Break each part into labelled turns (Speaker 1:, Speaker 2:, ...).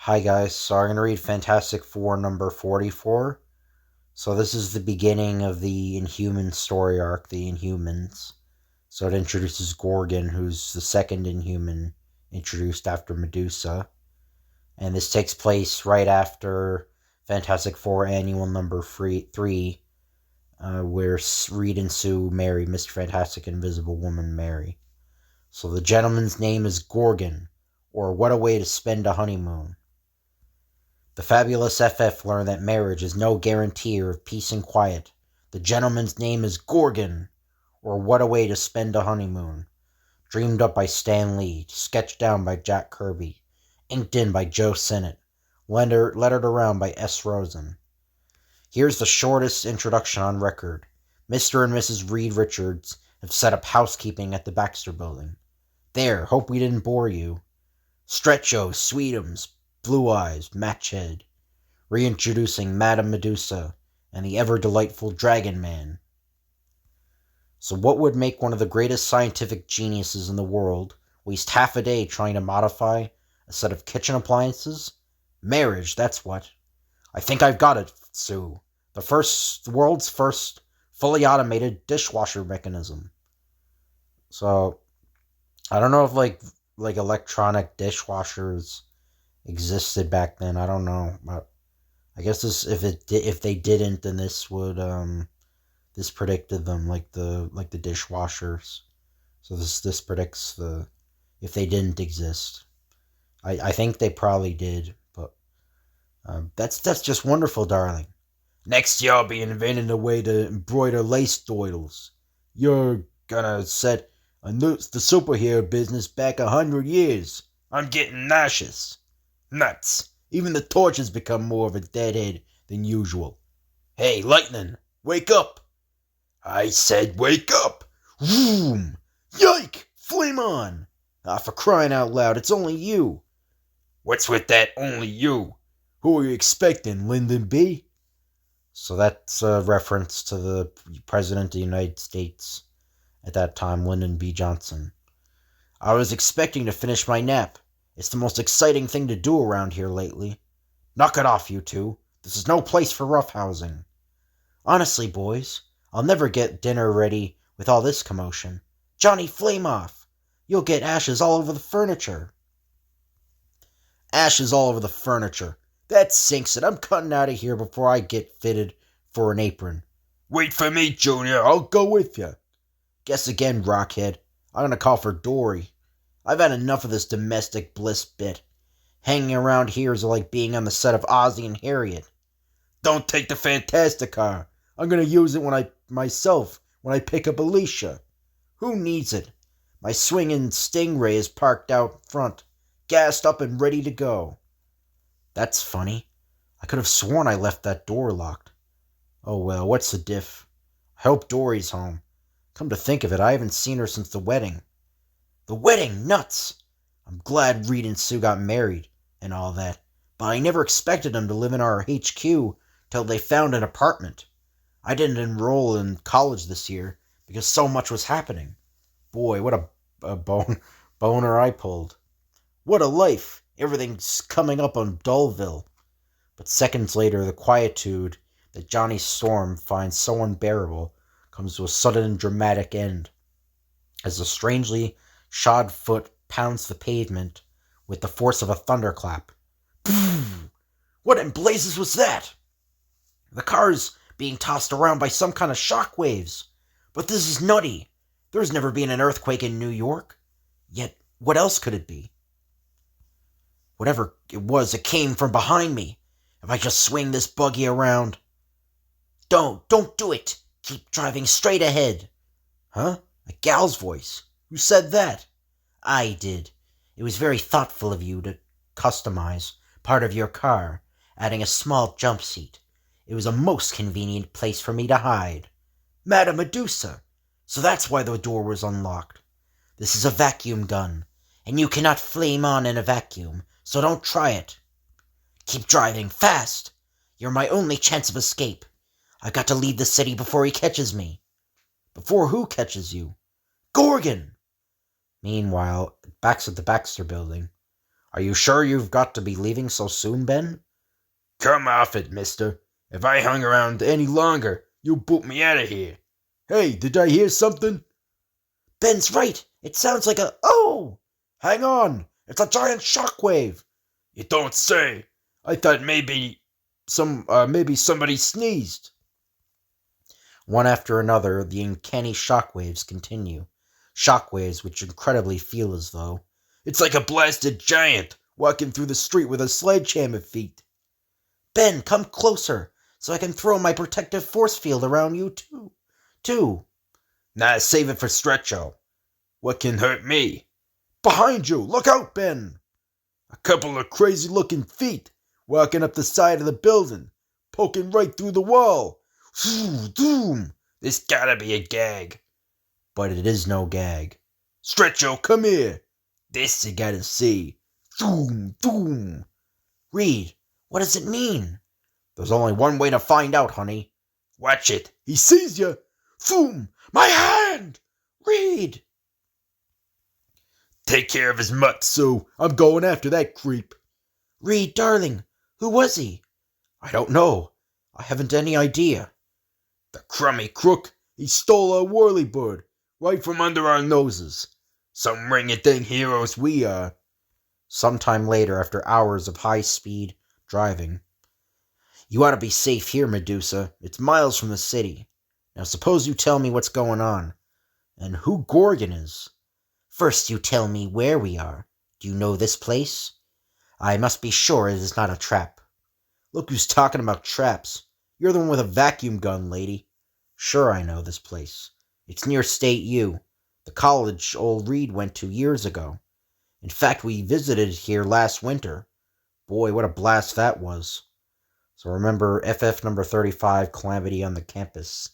Speaker 1: Hi guys, so I'm going to read Fantastic Four number 44. So this is the beginning of the Inhuman story arc, the Inhumans. So it introduces Gorgon, who's the second Inhuman introduced after Medusa. And this takes place right after Fantastic Four Annual number 3, where Reed and Sue marry Mr. Fantastic and Invisible Woman Mary. So the gentleman's name is Gorgon, or What a Way to Spend a Honeymoon. The fabulous FF learn that marriage is no guarantor of peace and quiet. The gentleman's name is Gorgon, or What a Way to Spend a Honeymoon. Dreamed up by Stan Lee, sketched down by Jack Kirby, inked in by Joe Sinnott, lettered around by S. Rosen. Here's the shortest introduction on record. Mr. and Mrs. Reed Richards have set up housekeeping at the Baxter Building. There, hope we didn't bore you. Stretcho, Sweetums, Blue Eyes, Matchhead, reintroducing Madame Medusa and the ever-delightful Dragon Man. So what would make one of the greatest scientific geniuses in the world waste half a day trying to modify a set of kitchen appliances? Marriage, that's what. I think I've got it, Sue. The world's first fully automated dishwasher mechanism. So, I don't know if like electronic dishwashers existed back then. I don't know, but I guess if they didn't, then this would this predicted them like the dishwashers. So this predicts if they didn't exist. I think they probably did, but that's just wonderful, darling. Next year I'll be inventing a way to embroider lace doodles. You're gonna set the superhero business back 100 years. I'm getting nauseous. Nuts. Even the torch has become more of a deadhead than usual. Hey, Lightning, wake up! I said wake up! Vroom! Yike! Flame on! Ah, for crying out loud, it's only you. What's with that only you? Who are you expecting, Lyndon B? So that's a reference to the President of the United States at that time, Lyndon B. Johnson. I was expecting to finish my nap. It's the most exciting thing to do around here lately. Knock it off, you two. This is no place for roughhousing. Honestly, boys, I'll never get dinner ready with all this commotion. Johnny, flame off. You'll get ashes all over the furniture. Ashes all over the furniture. That sinks it. I'm cutting out of here before I get fitted for an apron. Wait for me, Junior. I'll go with you. Guess again, Rockhead. I'm gonna call for Dory. I've had enough of this domestic bliss bit. Hanging around here is like being on the set of Ozzie and Harriet. Don't take the Fantastic car. I'm gonna use it when I pick up Alicia. Who needs it? My swinging Stingray is parked out front, gassed up and ready to go. That's funny. I could have sworn I left that door locked. Oh well, what's the diff? I hope Dory's home. Come to think of it, I haven't seen her since the wedding. The wedding? Nuts! I'm glad Reed and Sue got married and all that, but I never expected them to live in our HQ till they found an apartment. I didn't enroll in college this year because so much was happening. Boy, what a boner I pulled. What a life! Everything's coming up on Dullville. But seconds later, the quietude that Johnny Storm finds so unbearable comes to a sudden and dramatic end, as the strangely shod foot pounds the pavement with the force of a thunderclap. What in blazes was that? The car's being tossed around by some kind of shock waves. But this is nutty. There's never been an earthquake in New York. Yet, what else could it be? Whatever it was, it came from behind me. If I just swing this buggy around... Don't do it. Keep driving straight ahead. Huh? A gal's voice. Who said that? I did. It was very thoughtful of you to customize part of your car, adding a small jump seat. It was a most convenient place for me to hide. Madame Medusa! So that's why the door was unlocked. This is a vacuum gun, and you cannot flame on in a vacuum, so don't try it. Keep driving, fast! You're my only chance of escape. I've got to leave the city before he catches me. Before who catches you? Gorgon! Meanwhile, back at the Baxter Building. Are you sure you've got to be leaving so soon, Ben?
Speaker 2: Come off it, mister. If I hung around any longer, you'll boot me out of here. Hey, did I hear something?
Speaker 1: Ben's right. It sounds like a... Oh!
Speaker 2: Hang on. It's a giant shockwave. You don't say. I thought maybe somebody sneezed.
Speaker 1: One after another, the uncanny shockwaves continue. Shockwaves which incredibly feel as though...
Speaker 2: It's like a blasted giant walking through the street with a sledgehammer feet.
Speaker 1: Ben, come closer, so I can throw my protective force field around you, too.
Speaker 2: Nah, save it for Stretcho. What can hurt me? Behind you! Look out, Ben! A couple of crazy-looking feet walking up the side of the building, poking right through the wall. Doom! This gotta be a gag.
Speaker 1: But it is no gag.
Speaker 2: Stretcho, come here. This you gotta see. Doom! Doom!
Speaker 1: Reed, what does it mean? There's only one way to find out, honey.
Speaker 2: Watch it. He sees you. Boom! My hand!
Speaker 1: Reed!
Speaker 2: Take care of his mutt, Sue. I'm going after that creep.
Speaker 1: Reed, darling, who was he?
Speaker 2: I don't know.
Speaker 1: I haven't any idea.
Speaker 2: The crummy crook. He stole our whirlybird right from under our noses. Some ring-a-ding heroes we are.
Speaker 1: Sometime later, after hours of high-speed driving. You ought to be safe here, Medusa. It's miles from the city. Now suppose you tell me what's going on, and who Gorgon is. First you tell me where we are. Do you know this place? I must be sure it is not a trap. Look who's talking about traps. You're the one with a vacuum gun, lady. Sure I know this place. It's near State U, the college old Reed went to years ago. In fact, we visited here last winter. Boy, what a blast that was. So remember FF number 35, Calamity on the Campus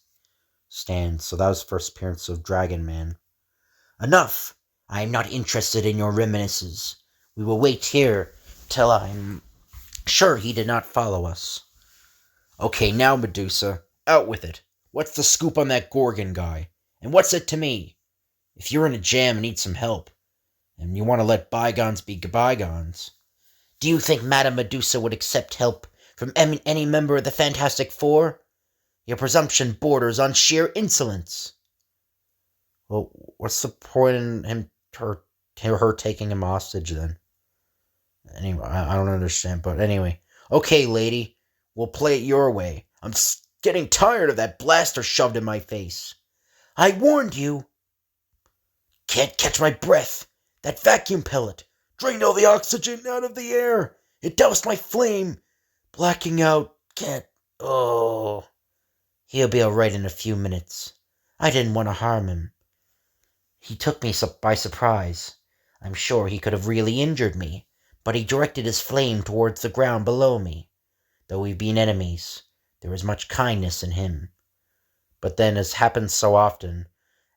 Speaker 1: stand. So that was the first appearance of Dragon Man. Enough! I am not interested in your reminiscences. We will wait here till I'm sure he did not follow us. Okay, now Medusa, out with it. What's the scoop on that Gorgon guy? And what's it to me? If you're in a jam and need some help, and you want to let bygones be bygones, do you think Madame Medusa would accept help from any member of the Fantastic Four? Your presumption borders on sheer insolence. Well, what's the point in her taking him hostage then? Anyway, I don't understand, but anyway. Okay, lady, we'll play it your way. I'm getting tired of that blaster shoved in my face. I warned you. Can't catch my breath. That vacuum pellet drained all the oxygen out of the air. It doused my flame. Blacking out. Can't. Oh. He'll be all right in a few minutes. I didn't want to harm him. He took me by surprise. I'm sure he could have really injured me, but he directed his flame towards the ground below me. Though we've been enemies, there is much kindness in him. But then, as happens so often,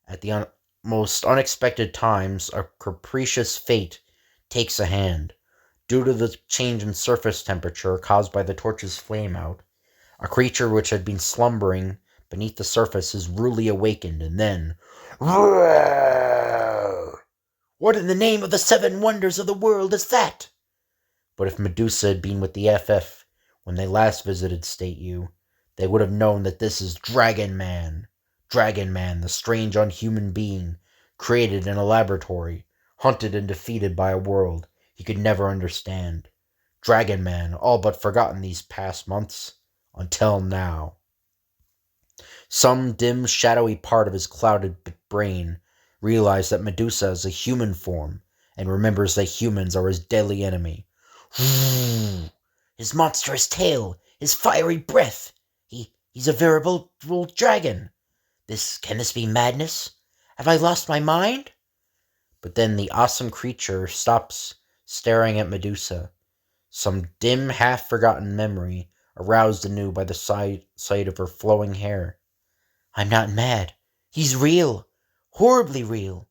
Speaker 1: at the most unexpected times, a capricious fate takes a hand. Due to the change in surface temperature caused by the torch's flame out, a creature which had been slumbering beneath the surface is rudely awakened, and then... What in the name of the 7 wonders of the world is that? But if Medusa had been with the FF when they last visited State U, they would have known that this is Dragon Man. Dragon Man, the strange unhuman being, created in a laboratory, hunted and defeated by a world he could never understand. Dragon Man, all but forgotten these past months, until now. Some dim, shadowy part of his clouded brain realized that Medusa is a human form, and remembers that humans are his deadly enemy. His monstrous tail, his fiery breath. He's a veritable dragon. Can this be madness? Have I lost my mind? But then the awesome creature stops staring at Medusa. Some dim, half-forgotten memory aroused anew by the sight of her flowing hair. I'm not mad. He's real. Horribly real.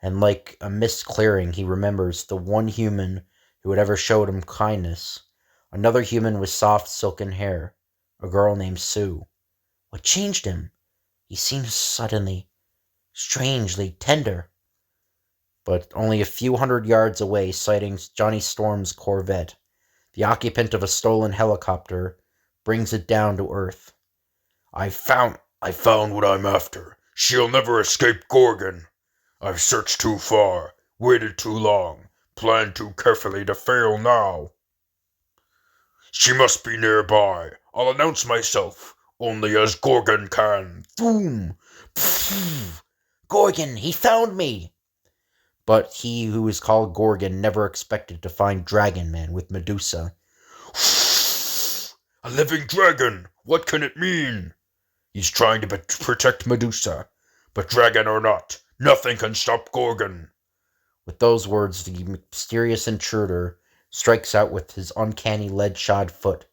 Speaker 1: And like a mist clearing, he remembers the one human who had ever showed him kindness. Another human with soft, silken hair. A girl named Sue. What changed him? He seemed suddenly, strangely tender. but only a few hundred yards away, sighting Johnny Storm's Corvette. The occupant of a stolen helicopter brings it down to Earth.
Speaker 2: I found what I'm after. She'll never escape Gorgon. I've searched too far, waited too long, planned too carefully to fail now. She must be nearby. I'll announce myself, only as Gorgon can. Boom!
Speaker 1: Gorgon, he found me! But he who is called Gorgon never expected to find Dragon Man with Medusa.
Speaker 2: A living dragon! What can it mean? He's trying to protect Medusa. But dragon or not, nothing can stop Gorgon.
Speaker 1: With those words, the mysterious intruder strikes out with his uncanny lead-shod foot,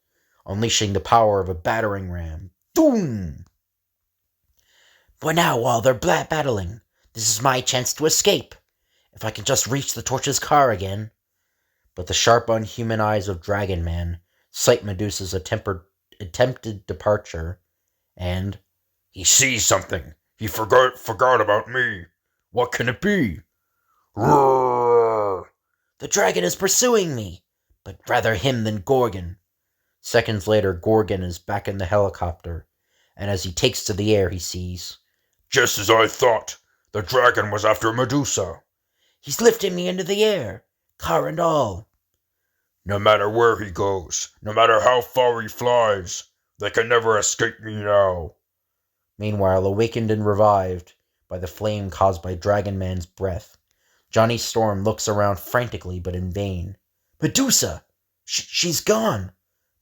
Speaker 1: unleashing the power of a battering ram. Boom! But now, while they're battling, this is my chance to escape. If I can just reach the Torch's car again. But the sharp, unhuman eyes of Dragon Man sight Medusa's attempted departure, and
Speaker 2: he sees something. He forgot about me. What can it be? Roar!
Speaker 1: The dragon is pursuing me, but rather him than Gorgon. Seconds later, Gorgon is back in the helicopter, and as he takes to the air, he sees...
Speaker 2: Just as I thought. The dragon was after Medusa.
Speaker 1: He's lifting me into the air, car and all.
Speaker 2: No matter where he goes, no matter how far he flies, they can never escape me now.
Speaker 1: Meanwhile, awakened and revived by the flame caused by Dragon Man's breath, Johnny Storm looks around frantically but in vain. Medusa! She's gone!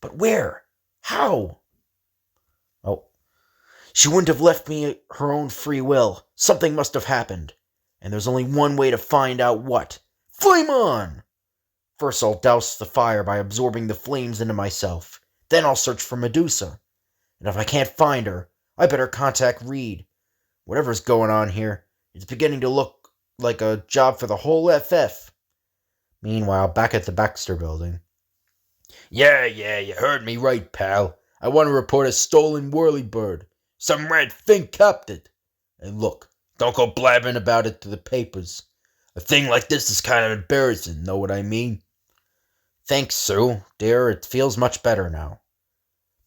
Speaker 1: But where? How? Oh, she wouldn't have left me her own free will. Something must have happened. And there's only one way to find out what. Flame on! First I'll douse the fire by absorbing the flames into myself. Then I'll search for Medusa. And if I can't find her, I better contact Reed. Whatever's going on here, it's beginning to look like a job for the whole FF. Meanwhile, back at the Baxter building.
Speaker 2: Yeah, you heard me right, pal. I want to report a stolen whirlybird. Some red fink copped it. And look, don't go blabbing about it to the papers. A thing like this is kind of embarrassing, know what I mean?
Speaker 1: Thanks, Sue. Dear, it feels much better now.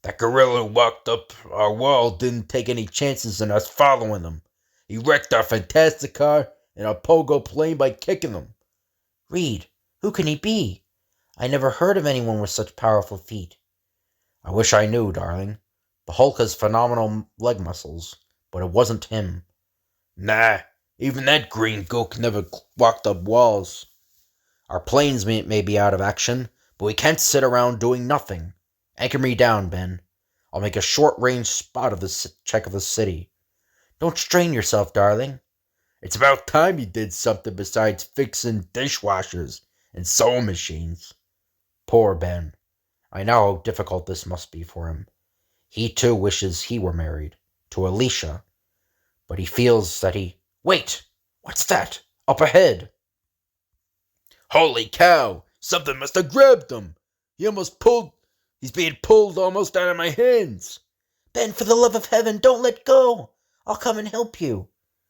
Speaker 2: That gorilla who walked up our wall didn't take any chances in us following him. He wrecked our fantastic car and our pogo plane by kicking them.
Speaker 1: Reed, who can he be? I never heard of anyone with such powerful feet. I wish I knew, darling. The Hulk has phenomenal leg muscles, but it wasn't him.
Speaker 2: Nah, even that green gook never walked up walls.
Speaker 1: Our planes may be out of action, but we can't sit around doing nothing. Anchor me down, Ben. I'll make a short-range spot of the check of the city. Don't strain yourself, darling.
Speaker 2: It's about time you did something besides fixing dishwashers and sewing machines.
Speaker 1: Poor Ben. I know how difficult this must be for him. He, too, wishes he were married, to Alicia. But he feels that he... Wait! What's that? Up ahead!
Speaker 2: Holy cow! Something must have grabbed him! He's being pulled almost out of my hands!
Speaker 1: Ben, for the love of heaven, don't let go! I'll come and help you.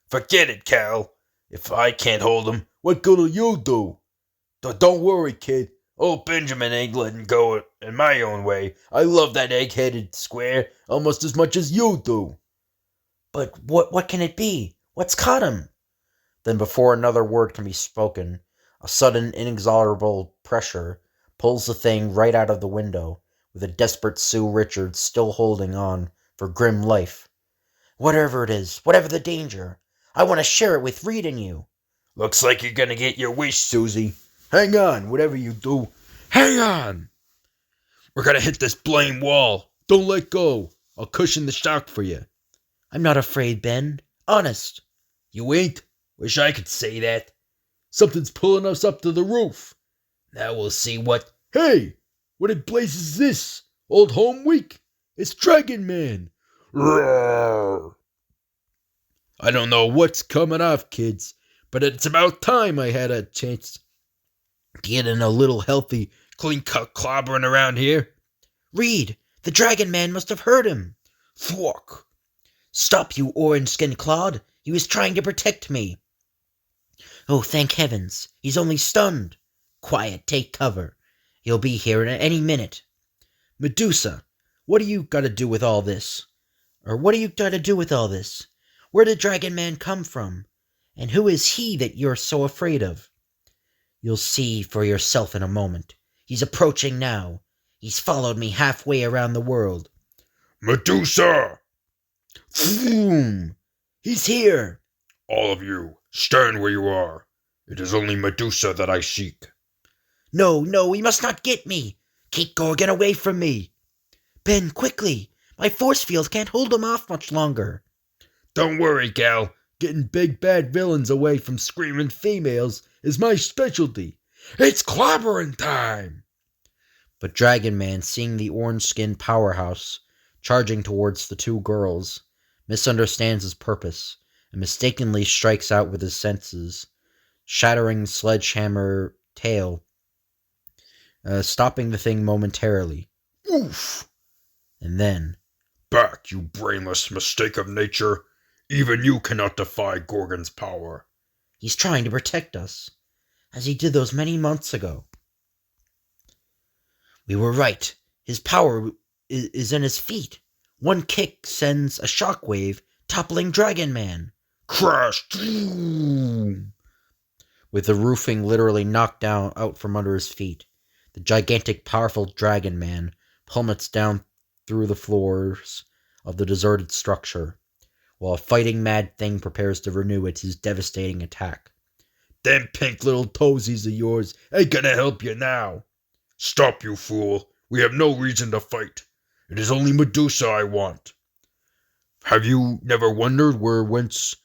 Speaker 2: Forget it, Cal. If I can't hold him, what good'll you do? Don't worry, kid. Old Benjamin ain't letting go in my own way. I love that egg-headed square almost as much as you do.
Speaker 1: But what can it be? What's caught him? Then before another word can be spoken, a sudden inexorable pressure pulls the thing right out of the window, with a desperate Sue Richards still holding on for grim life. Whatever it is, whatever the danger, I want to share it with Reed and you.
Speaker 2: Looks like you're gonna get your wish, Susie. Hang on, whatever you do. Hang on! We're gonna hit this blame wall. Don't let go. I'll cushion the shock for you.
Speaker 1: I'm not afraid, Ben. Honest.
Speaker 2: You ain't? Wish I could say that. Something's pulling us up to the roof. Now we'll see what... Hey! What in blazes is this? Old Home Week? It's Dragon Man! Roar! I don't know what's coming off, kids, but it's about time I had a chance to get in a little healthy, clean-cut clobbering around here.
Speaker 1: Reed, the Dragon Man must have heard him.
Speaker 2: Thwack!
Speaker 1: Stop, you orange-skinned clod. He was trying to protect me. Oh, thank heavens. He's only stunned. Quiet, take cover. He'll be here in any minute. Medusa, what do you got to do with all this? Or what do you got to do with all this? Where did Dragon Man come from? And who is he that you're so afraid of? You'll see for yourself in a moment. He's approaching now. He's followed me halfway around the world.
Speaker 2: Medusa!
Speaker 1: Vroom! He's here!
Speaker 2: All of you, stand where you are. It is only Medusa that I seek.
Speaker 1: No, no, he must not get me! Keep Gorgon away from me! Ben, quickly! My force field can't hold him off much longer.
Speaker 2: Don't worry, gal. Getting big bad villains away from screaming females is my specialty. It's clobbering time!
Speaker 1: But Dragon Man, seeing the orange-skinned powerhouse charging towards the two girls, misunderstands his purpose and mistakenly strikes out with his senses, shattering sledgehammer tail, stopping the thing momentarily.
Speaker 2: Oof!
Speaker 1: And then,
Speaker 2: back, you brainless mistake of nature. Even you cannot defy Gorgon's power.
Speaker 1: He's trying to protect us, as he did those many months ago. We were right. His power is in his feet. One kick sends a shockwave, toppling Dragon Man.
Speaker 2: Crash!
Speaker 1: With the roofing literally knocked down out from under his feet, the gigantic, powerful Dragon Man plummets down through the floors of the deserted structure, while a fighting mad thing prepares to renew its devastating attack.
Speaker 2: Them pink little toesies of yours ain't gonna help you now. Stop, you fool. We have no reason to fight. It is only Medusa I want. Have you never wondered whence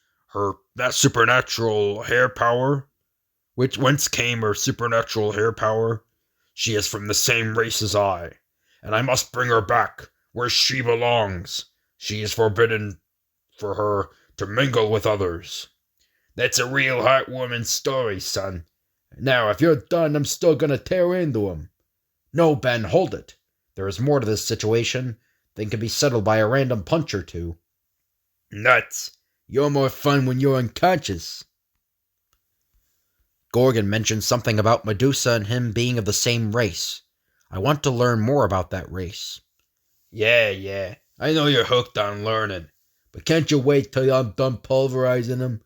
Speaker 2: that supernatural hair power? Whence came her supernatural hair power? She is from the same race as I, and I must bring her back where she belongs. She is forbidden for her to mingle with others. That's a real heartwarming story, son. Now, if you're done, I'm still gonna tear into him. No, Ben, hold it. There is more to this situation than can be settled by a random punch or two. Nuts. You're more fun when you're unconscious. Gorgon mentioned something about Medusa and him being of the same race. I want to learn more about that race. Yeah. I know you're hooked on learning. But can't you wait till I'm done pulverizing him?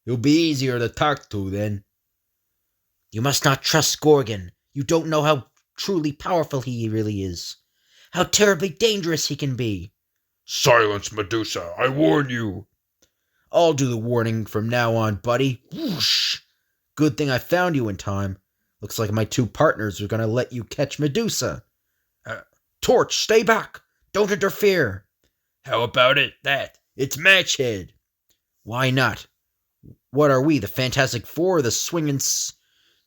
Speaker 2: He'll be easier to talk to then. You must not trust Gorgon. You don't know how truly powerful he really is. How terribly dangerous he can be. Silence, Medusa. I warn you.
Speaker 1: I'll do the warning from now on, buddy. Whoosh! Good thing I found you in time. Looks like my two partners are going to let you catch Medusa. Torch, stay back. Don't interfere. How about that? It's Matchhead. Why not? What are we, the Fantastic Four or the swinging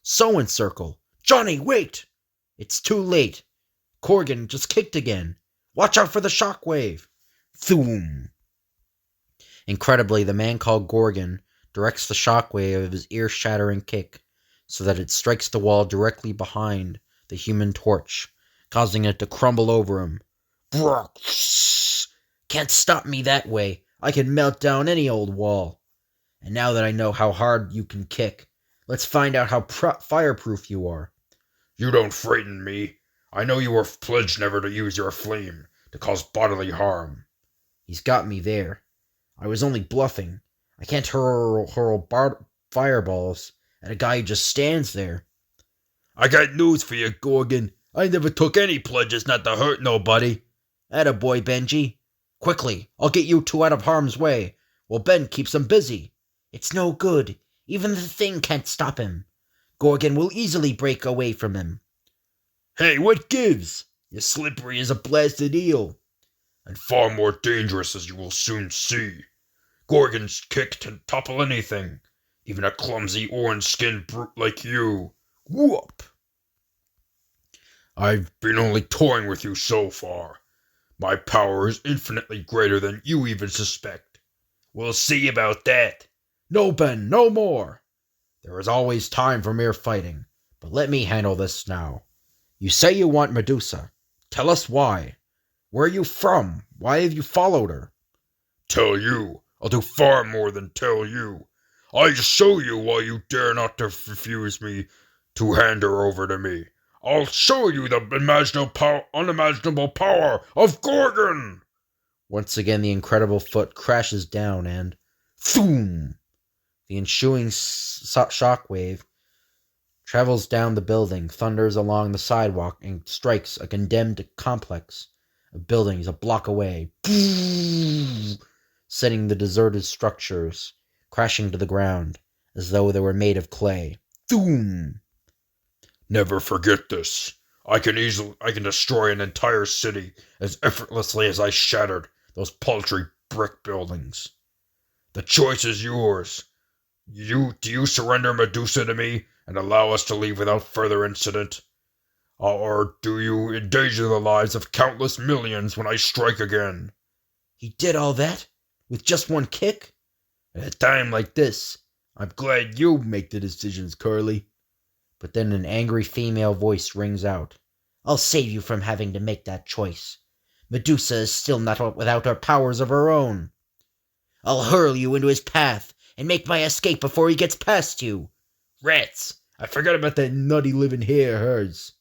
Speaker 1: sewing circle? Johnny, wait! It's too late. Gorgon just kicked again. Watch out for the shockwave. Thoom. Incredibly, the man called Gorgon directs the shockwave of his ear-shattering kick so that it strikes the wall directly behind the Human Torch, causing it to crumble over him. Brock! Can't stop me that way. I can melt down any old wall. And now that I know how hard you can kick, let's find out how fireproof you are.
Speaker 2: You don't frighten me. I know you were pledged never to use your flame to cause bodily harm.
Speaker 1: He's got me there. I was only bluffing. I can't hurl fireballs at a guy who just stands there.
Speaker 2: I got news for you, Gorgon. I never took any pledges not to hurt nobody.
Speaker 1: Attaboy, Benji. Quickly, I'll get you two out of harm's way, while Ben keeps them busy. It's no good. Even the thing can't stop him. Gorgon will easily break away from him.
Speaker 2: Hey, what gives? You're slippery as a blasted eel. And far more dangerous, as you will soon see. Gorgon's kick can topple anything, even a clumsy orange-skinned brute like you. Whoop! I've been only toying with you so far. My power is infinitely greater than you even suspect. We'll see about that.
Speaker 1: No, Ben, no more. There is always time for mere fighting, but let me handle this now. You say you want Medusa. Tell us why. Where are you from? Why have you followed her?
Speaker 2: Tell you. I'll do far more than tell you. I'll show you why you dare not to refuse me to hand her over to me. I'll show you the unimaginable power of Gorgon!
Speaker 1: Once again, the incredible foot crashes down and... Thoom! The ensuing shockwave travels down the building, thunders along the sidewalk, and strikes a condemned complex of buildings a block away, setting the deserted structures crashing to the ground as though they were made of clay. Thoom!
Speaker 2: Never forget this. I can destroy an entire city as effortlessly as I shattered those paltry brick buildings. The choice is yours. Do you surrender Medusa to me and allow us to leave without further incident? Or do you endanger the lives of countless millions when I strike again?
Speaker 1: He did all that? With just one kick?
Speaker 2: At a time like this, I'm glad you make the decisions, Curly.
Speaker 1: But then an angry female voice rings out. I'll save you from having to make that choice. Medusa is still not without her powers of her own. I'll hurl you into his path and make my escape before he gets past you.
Speaker 2: Rats! I forgot about that nutty living hair of hers.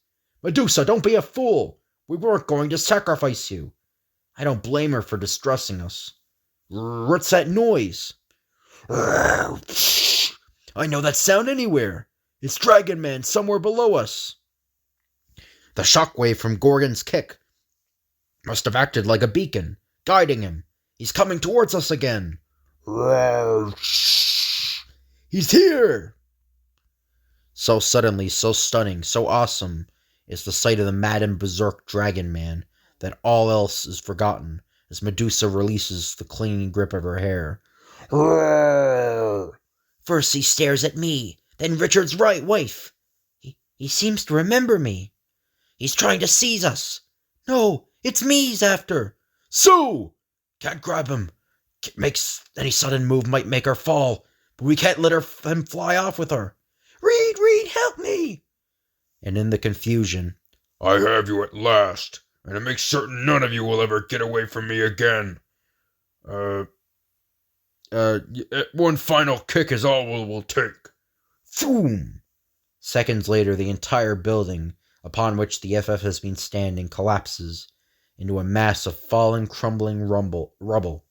Speaker 1: Medusa, don't be a fool. We weren't going to sacrifice you. I don't blame her for distrusting us. What's that noise?
Speaker 2: I know that sound anywhere. It's Dragon Man somewhere below us.
Speaker 1: The shockwave from Gorgon's kick must have acted like a beacon, guiding him. He's coming towards us again.
Speaker 2: He's here!
Speaker 1: So suddenly, so stunning, so awesome is the sight of the mad and berserk Dragon Man that all else is forgotten as Medusa releases the clinging grip of her hair. First he stares at me, then Richard's right wife. He seems to remember me. He's trying to seize us. No, it's me he's after.
Speaker 2: Sue!
Speaker 1: Can't grab him. Makes any sudden move might make her fall, but we can't let him fly off with her. Reed, help me! And in the confusion,
Speaker 2: I have you at last, and to make certain none of you will ever get away from me again. One final kick is all we'll take.
Speaker 1: Thoom! Seconds later, the entire building upon which the FF has been standing collapses into a mass of fallen, crumbling rubble.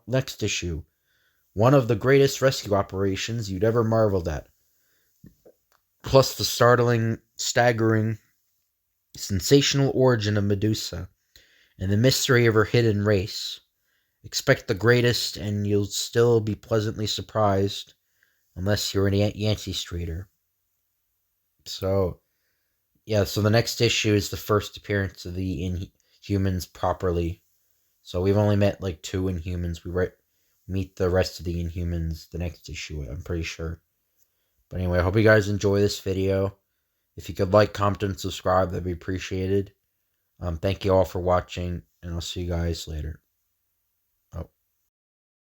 Speaker 1: Next issue. One of the greatest rescue operations you'd ever marveled at. Plus the startling, staggering, sensational origin of Medusa and the mystery of her hidden race. Expect the greatest, and you'll still be pleasantly surprised, unless you're an Yancey Streeter. So the next issue is the first appearance of the Inhumans properly. So we've only met like 2 Inhumans. We meet the rest of the Inhumans the next issue, I'm pretty sure. But anyway, I hope you guys enjoy this video. If you could like, comment, and subscribe, that'd be appreciated. Thank you all for watching, and I'll see you guys later.